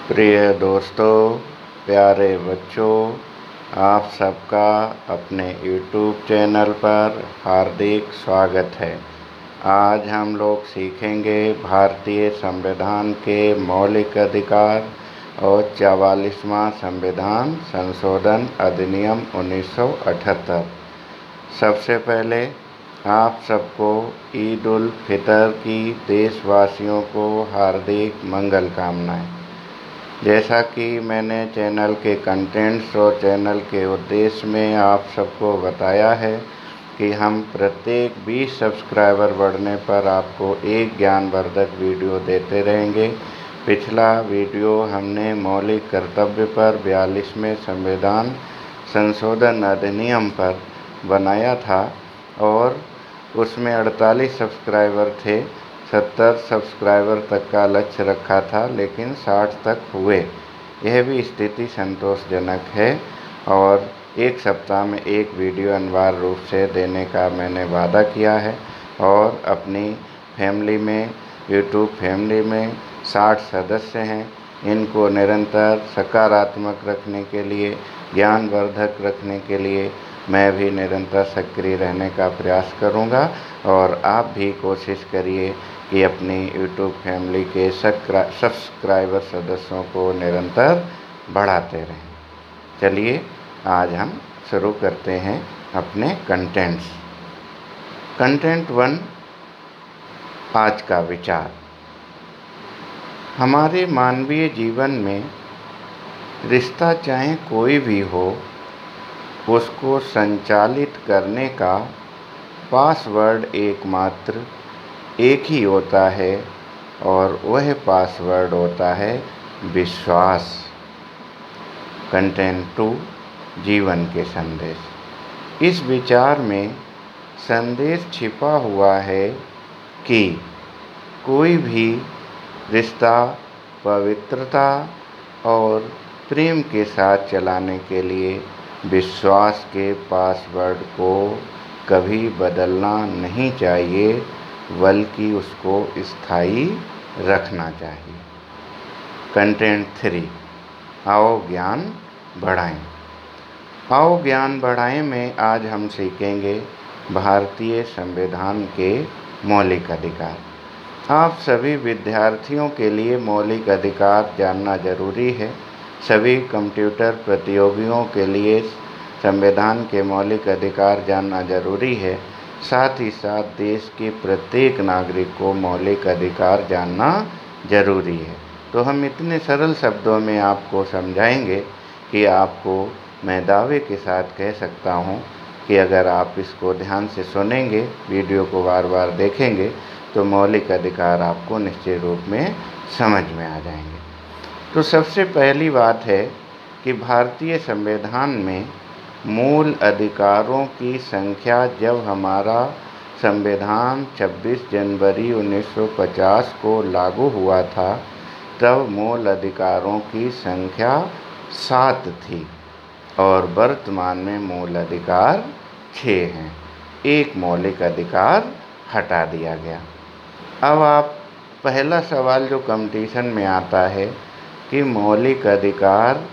प्रिय दोस्तों, प्यारे बच्चों, आप सबका अपने YouTube चैनल पर हार्दिक स्वागत है। आज हम लोग सीखेंगे भारतीय संविधान के मौलिक अधिकार और 44वां संविधान संशोधन अधिनियम 1978। सबसे पहले आप सबको ईद उल फितर की देशवासियों को हार्दिक मंगल कामनाएं। जैसा कि मैंने चैनल के कंटेंट्स और चैनल के उद्देश्य में आप सबको बताया है कि हम प्रत्येक 20 सब्सक्राइबर बढ़ने पर आपको एक ज्ञानवर्धक वीडियो देते रहेंगे। पिछला वीडियो हमने मौलिक कर्तव्य पर 42वें संविधान संशोधन अधिनियम पर बनाया था और उसमें 48 सब्सक्राइबर थे। 70 सब्सक्राइबर तक का लक्ष्य रखा था, लेकिन 60 तक हुए। यह भी स्थिति संतोषजनक है और एक सप्ताह में एक वीडियो अनिवार्य रूप से देने का मैंने वादा किया है। और अपनी फैमिली में, यूट्यूब फैमिली में 60 सदस्य हैं। इनको निरंतर सकारात्मक रखने के लिए, ज्ञानवर्धक रखने के लिए मैं भी निरंतर सक्रिय रहने का प्रयास करूंगा। और आप भी कोशिश करिए कि अपनी यूट्यूब फैमिली के सब्सक्राइबर सदस्यों को निरंतर बढ़ाते रहें। चलिए आज हम शुरू करते हैं अपने कंटेंट्स। कंटेंट 1, आज का विचार। हमारे मानवीय जीवन में रिश्ता चाहे कोई भी हो, उसको संचालित करने का पासवर्ड एकमात्र एक ही होता है और वह पासवर्ड होता है विश्वास। कंटेंट 2, जीवन के संदेश। इस विचार में संदेश छिपा हुआ है कि कोई भी रिश्ता पवित्रता और प्रेम के साथ चलाने के लिए विश्वास के पासवर्ड को कभी बदलना नहीं चाहिए, बल्कि उसको स्थायी रखना चाहिए। कंटेंट 3, आओ ज्ञान बढ़ाएं। आओ ज्ञान बढ़ाएं में आज हम सीखेंगे भारतीय संविधान के मौलिक अधिकार। आप सभी विद्यार्थियों के लिए मौलिक अधिकार जानना जरूरी है। सभी कंप्यूटर प्रतियोगियों के लिए संविधान के मौलिक अधिकार जानना जरूरी है। साथ ही साथ देश के प्रत्येक नागरिक को मौलिक अधिकार जानना जरूरी है। तो हम इतने सरल शब्दों में आपको समझाएंगे कि आपको मैं दावे के साथ कह सकता हूँ कि अगर आप इसको ध्यान से सुनेंगे, वीडियो को बार बार देखेंगे, तो मौलिक अधिकार आपको निश्चित रूप में समझ में आ जाएंगे। तो सबसे पहली बात है कि भारतीय संविधान में मूल अधिकारों की संख्या, जब हमारा संविधान 26 जनवरी 1950 को लागू हुआ था, तब मूल अधिकारों की संख्या 7 थी और वर्तमान में मूल अधिकार 6 हैं। एक मौलिक अधिकार हटा दिया गया। अब आप पहला सवाल जो कंपटीशन में आता है कि मौलिक अधिकार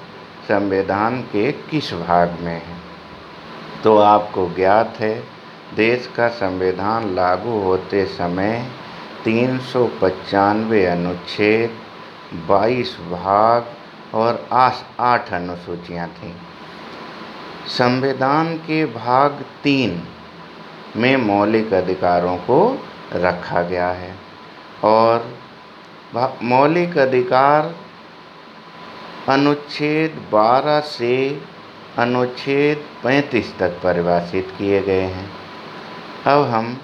संविधान के किस भाग में है, तो आपको ज्ञात है देश का संविधान लागू होते समय 395 अनुच्छेद, 22 भाग और 8 अनुसूचियाँ थीं। संविधान के भाग 3 में मौलिक अधिकारों को रखा गया है और मौलिक अधिकार अनुच्छेद 12 से अनुच्छेद 35 तक परिभाषित किए गए हैं। अब हम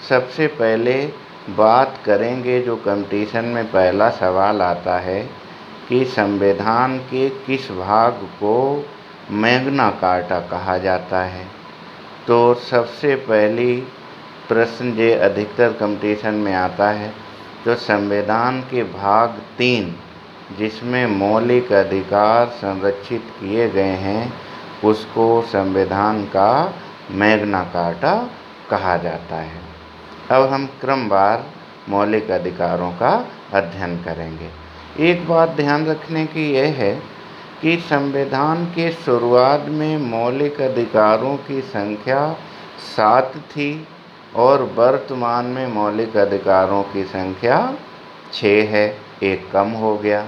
सबसे पहले बात करेंगे, जो कंपटीशन में पहला सवाल आता है कि संविधान के किस भाग को मैग्ना कार्टा कहा जाता है। तो सबसे पहली प्रश्न जो अधिकतर कंपटीशन में आता है, जो संविधान के भाग 3 जिसमें मौलिक अधिकार संरक्षित किए गए हैं, उसको संविधान का मैग्ना कार्टा कहा जाता है। अब हम क्रमवार मौलिक अधिकारों का अध्ययन करेंगे। एक बात ध्यान रखने की यह है कि संविधान के शुरुआत में मौलिक अधिकारों की संख्या 7 थी और वर्तमान में मौलिक अधिकारों की संख्या 6 है, एक कम हो गया।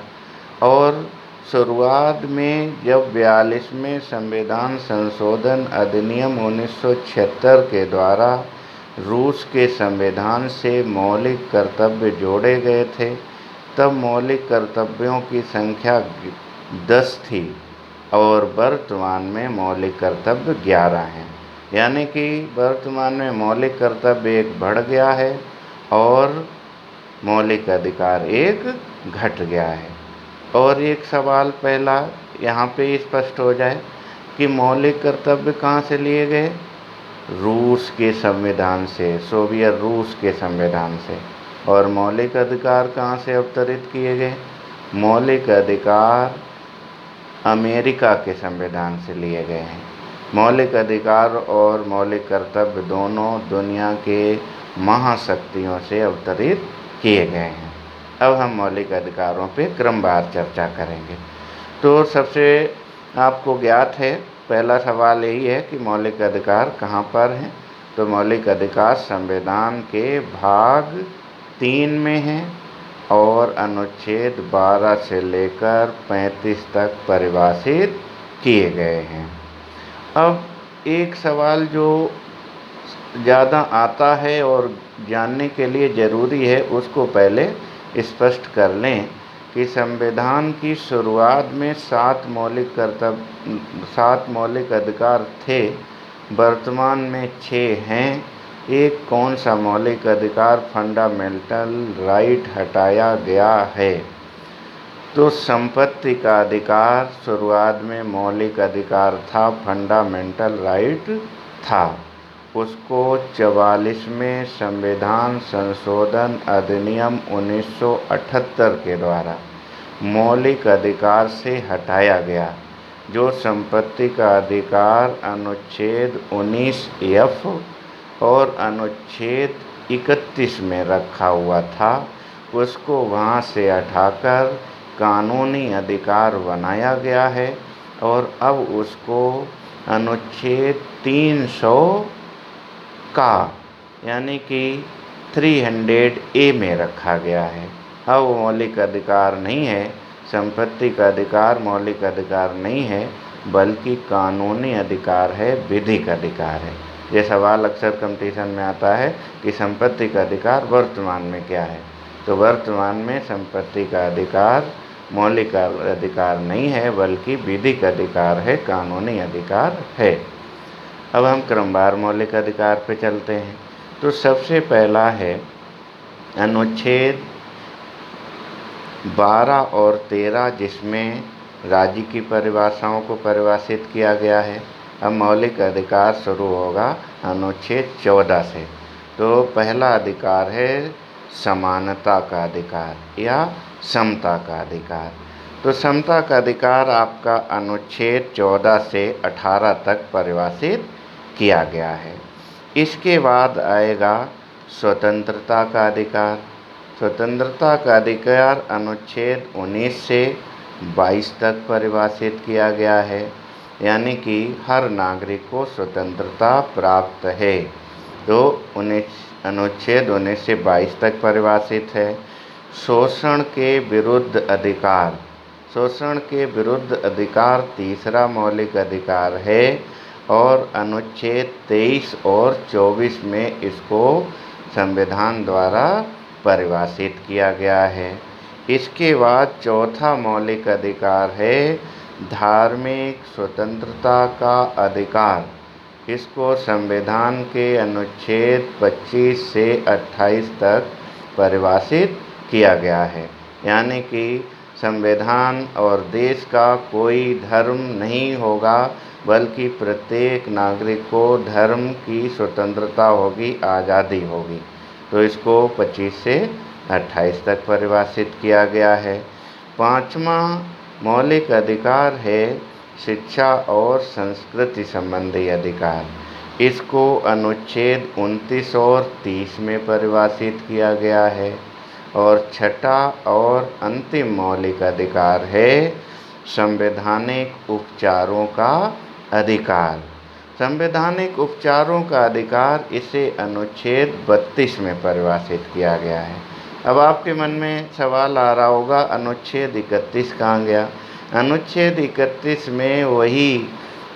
और शुरुआत में जब 42वें संविधान संशोधन अधिनियम 1976 के द्वारा रूस के संविधान से मौलिक कर्तव्य जोड़े गए थे, तब मौलिक कर्तव्यों की संख्या 10 थी और वर्तमान में मौलिक कर्तव्य 11 हैं। यानी कि वर्तमान में मौलिक कर्तव्य एक बढ़ गया है और मौलिक अधिकार एक घट गया है। और एक सवाल पहला यहाँ पे स्पष्ट हो जाए कि मौलिक कर्तव्य कहाँ से लिए गए? रूस के संविधान से, सोवियत रूस के संविधान से। और मौलिक अधिकार कहाँ से अवतरित किए गए? मौलिक अधिकार अमेरिका के संविधान से लिए गए हैं। मौलिक अधिकार और मौलिक कर्तव्य दोनों दुनिया के महाशक्तियों से अवतरित किए गए हैं। अब हम मौलिक अधिकारों पे क्रमवार चर्चा करेंगे। तो सबसे आपको ज्ञात है, पहला सवाल यही है कि मौलिक अधिकार कहाँ पर हैं। तो मौलिक अधिकार संविधान के भाग 3 में हैं और अनुच्छेद 12 से लेकर 35 तक परिभाषित किए गए हैं। अब एक सवाल जो ज़्यादा आता है और जानने के लिए ज़रूरी है, उसको पहले स्पष्ट कर लें कि संविधान की शुरुआत में 7 मौलिक अधिकार थे, वर्तमान में 6 हैं। एक कौन सा मौलिक अधिकार फंडामेंटल राइट हटाया गया है? तो संपत्ति का अधिकार शुरुआत में मौलिक अधिकार था, फंडामेंटल राइट था। उसको 44वें संविधान संशोधन अधिनियम 1978 के द्वारा मौलिक अधिकार से हटाया गया। जो संपत्ति का अधिकार अनुच्छेद 19F और अनुच्छेद 31 में रखा हुआ था, उसको वहाँ से हटाकर कानूनी अधिकार बनाया गया है और अब उसको अनुच्छेद 300 का यानी कि 300A में रखा गया है। अब वो मौलिक अधिकार नहीं है, संपत्ति का अधिकार मौलिक अधिकार नहीं है, बल्कि कानूनी अधिकार है, विधिक अधिकार है। ये सवाल अक्सर कंपटीशन में आता है कि संपत्ति का अधिकार वर्तमान में क्या है। तो वर्तमान में संपत्ति का अधिकार मौलिक अधिकार नहीं है, बल्कि विधिक अधिकार है, कानूनी अधिकार है। अब हम क्रमवार मौलिक अधिकार पे चलते हैं। तो सबसे पहला है अनुच्छेद 12 और 13, जिसमें राज्य की परिभाषाओं को परिभाषित किया गया है। अब मौलिक अधिकार शुरू होगा अनुच्छेद 14 से। तो पहला अधिकार है समानता का अधिकार या समता का अधिकार। तो समता का अधिकार आपका अनुच्छेद 14 से 18 तक परिभाषित किया गया है। इसके बाद आएगा स्वतंत्रता का अधिकार। स्वतंत्रता का अधिकार अनुच्छेद 19 से 22 तक परिभाषित किया गया है, यानी कि हर नागरिक को स्वतंत्रता प्राप्त है। तो अनुच्छेद 19 से 22 तक परिभाषित है। शोषण के विरुद्ध अधिकार। शोषण के विरुद्ध अधिकार तीसरा मौलिक अधिकार है और अनुच्छेद 23 और 24 में इसको संविधान द्वारा परिभाषित किया गया है। इसके बाद चौथा मौलिक अधिकार है धार्मिक स्वतंत्रता का अधिकार। इसको संविधान के अनुच्छेद 25 से 28 तक परिभाषित किया गया है, यानी कि संविधान और देश का कोई धर्म नहीं होगा, बल्कि प्रत्येक नागरिक को धर्म की स्वतंत्रता होगी, आज़ादी होगी। तो इसको 25 से 28 तक परिभाषित किया गया है। पाँचवा मौलिक अधिकार है शिक्षा और संस्कृति संबंधी अधिकार। इसको अनुच्छेद 29 और 30 में परिभाषित किया गया है। और छठा और अंतिम मौलिक अधिकार है संवैधानिक उपचारों का अधिकार। संवैधानिक उपचारों का अधिकार इसे अनुच्छेद 32 में परिभाषित किया गया है। अब आपके मन में सवाल आ रहा होगा, अनुच्छेद 31 कहाँ गया? अनुच्छेद 31 में वही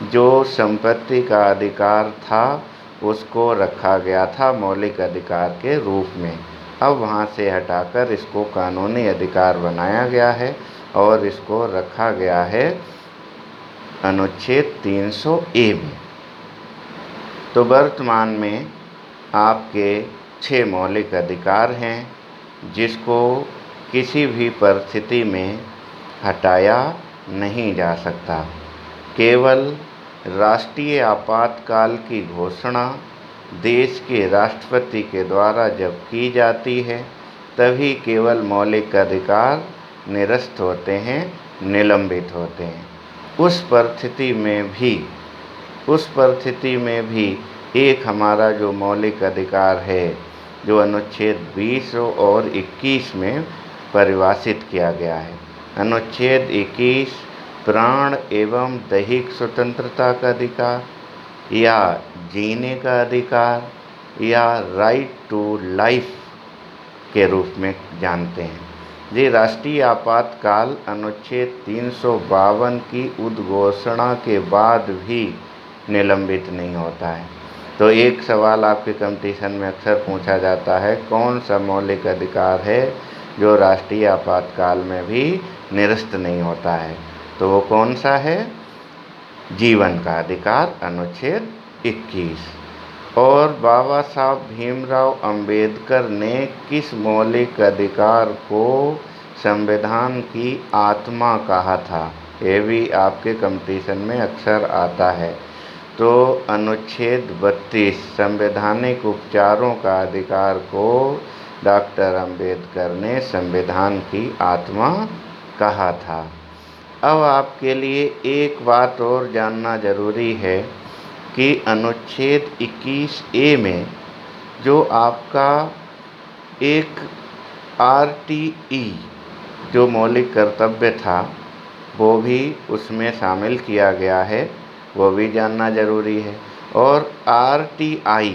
जो संपत्ति का अधिकार था उसको रखा गया था मौलिक अधिकार के रूप में। अब वहाँ से हटाकर इसको कानूनी अधिकार बनाया गया है और इसको रखा गया है अनुच्छेद 300A में। तो वर्तमान में आपके 6 मौलिक अधिकार हैं जिसको किसी भी परिस्थिति में हटाया नहीं जा सकता। केवल राष्ट्रीय आपातकाल की घोषणा देश के राष्ट्रपति के द्वारा जब की जाती है तभी केवल मौलिक अधिकार निरस्त होते हैं, निलंबित होते हैं। उस परिस्थिति में भी एक हमारा जो मौलिक अधिकार है जो अनुच्छेद 20 और 21 में परिभाषित किया गया है। अनुच्छेद 21 प्राण एवं दैहिक स्वतंत्रता का अधिकार या जीने का अधिकार या राइट टू लाइफ के रूप में जानते हैं। ये राष्ट्रीय आपातकाल अनुच्छेद 352 की उद्घोषणा के बाद भी निलंबित नहीं होता है। तो एक सवाल आपके कंपटीशन में अक्सर पूछा जाता है, कौन सा मौलिक अधिकार है जो राष्ट्रीय आपातकाल में भी निरस्त नहीं होता है? तो वो कौन सा है? जीवन का अधिकार अनुच्छेद 21। और बाबा साहब भीमराव अंबेडकर ने किस मौलिक अधिकार को संविधान की आत्मा कहा था? ये भी आपके कंपटीशन में अक्सर आता है। तो अनुच्छेद 32 संवैधानिक उपचारों का अधिकार को डॉक्टर अंबेडकर ने संविधान की आत्मा कहा था। अब आपके लिए एक बात और जानना जरूरी है कि अनुच्छेद 21A में जो आपका एक RTE जो मौलिक कर्तव्य था वो भी उसमें शामिल किया गया है, वो भी जानना जरूरी है। और RTI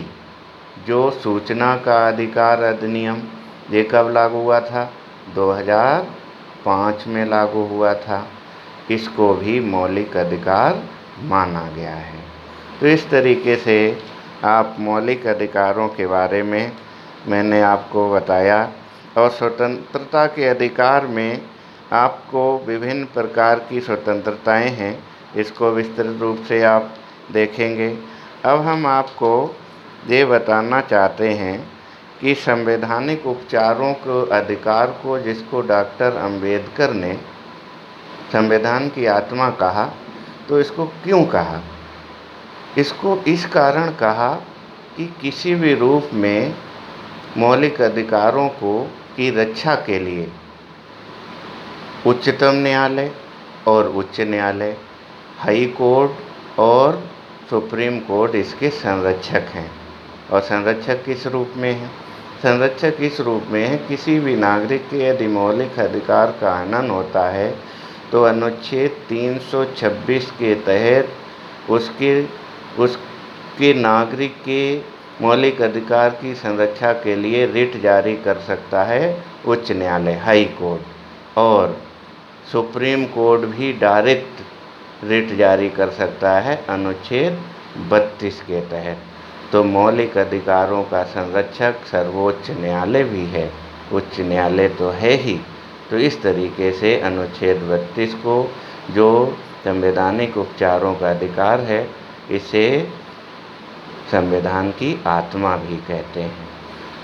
जो सूचना का अधिकार अधिनियम ये कब लागू हुआ था? 2005 में लागू हुआ था। इसको भी मौलिक अधिकार माना गया है। तो इस तरीके से आप मौलिक अधिकारों के बारे में मैंने आपको बताया। और स्वतंत्रता के अधिकार में आपको विभिन्न प्रकार की स्वतंत्रताएं हैं, इसको विस्तृत रूप से आप देखेंगे। अब हम आपको ये बताना चाहते हैं कि संवैधानिक उपचारों के अधिकार को जिसको डॉक्टर अंबेडकर ने संविधान की आत्मा कहा, तो इसको क्यों कहा? इसको इस कारण कहा कि किसी भी रूप में मौलिक अधिकारों की रक्षा के लिए उच्चतम न्यायालय और उच्च न्यायालय, हाई कोर्ट और सुप्रीम कोर्ट इसके संरक्षक हैं। और संरक्षक किस रूप में है? संरक्षक इस रूप में है किसी भी नागरिक के यदि मौलिक अधिकार का हनन होता है तो अनुच्छेद 326 के तहत उसके नागरिक के मौलिक अधिकार की संरक्षा के लिए रिट जारी कर सकता है उच्च न्यायालय, हाई कोर्ट। और सुप्रीम कोर्ट भी डायरेक्ट रिट जारी कर सकता है अनुच्छेद 32 के तहत। तो मौलिक अधिकारों का संरक्षक सर्वोच्च न्यायालय भी है, उच्च न्यायालय तो है ही। तो इस तरीके से अनुच्छेद 32 को जो संवैधानिक उपचारों का अधिकार है इसे संविधान की आत्मा भी कहते हैं।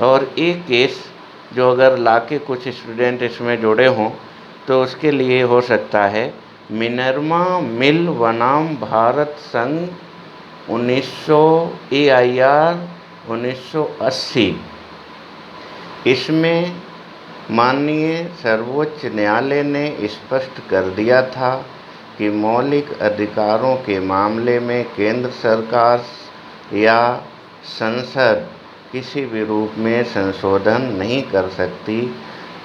और एक केस जो अगर लाके कुछ स्टूडेंट इसमें जुड़े हों तो उसके लिए हो सकता है मिनर्वा मिल बनाम भारत संघ 1900 AIR 1980। इसमें माननीय सर्वोच्च न्यायालय ने स्पष्ट कर दिया था कि मौलिक अधिकारों के मामले में केंद्र सरकार या संसद किसी भी रूप में संशोधन नहीं कर सकती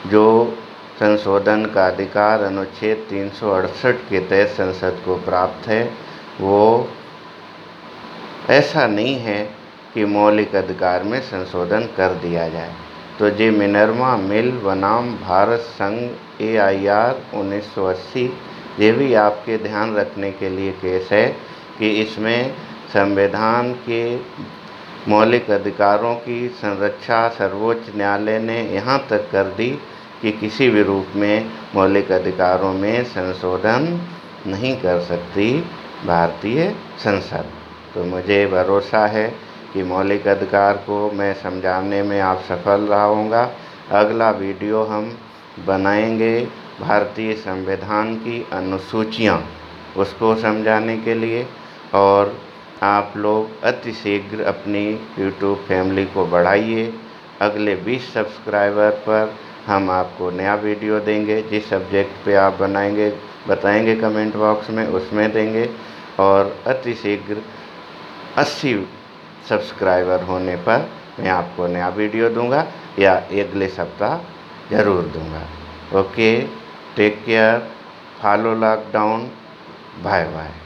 जो संशोधन का अधिकार अनुच्छेद 368 के तहत संसद को प्राप्त है, वो ऐसा नहीं है कि मौलिक अधिकार में संशोधन कर दिया जाए। तो जे मिनर्वा मिल बनाम भारत संघ AIR 1980, ये भी आपके ध्यान रखने के लिए केस है कि इसमें संविधान के मौलिक अधिकारों की संरक्षा सर्वोच्च न्यायालय ने यहाँ तक कर दी कि किसी भी रूप में मौलिक अधिकारों में संशोधन नहीं कर सकती भारतीय संसद। तो मुझे भरोसा है कि मौलिक अधिकार को मैं समझाने में आप सफल रहूँगा। अगला वीडियो हम बनाएंगे भारतीय संविधान की अनुसूचियाँ, उसको समझाने के लिए। और आप लोग अति शीघ्र अपनी यूट्यूब फैमिली को बढ़ाइए। अगले 20 सब्सक्राइबर पर हम आपको नया वीडियो देंगे। जिस सब्जेक्ट पे आप बताएंगे कमेंट बॉक्स में, उसमें देंगे। और अति शीघ्र 80 सब्सक्राइबर होने पर मैं आपको नया वीडियो दूंगा, या अगले सप्ताह ज़रूर दूंगा। Okay, take care, follow lockdown, bye bye.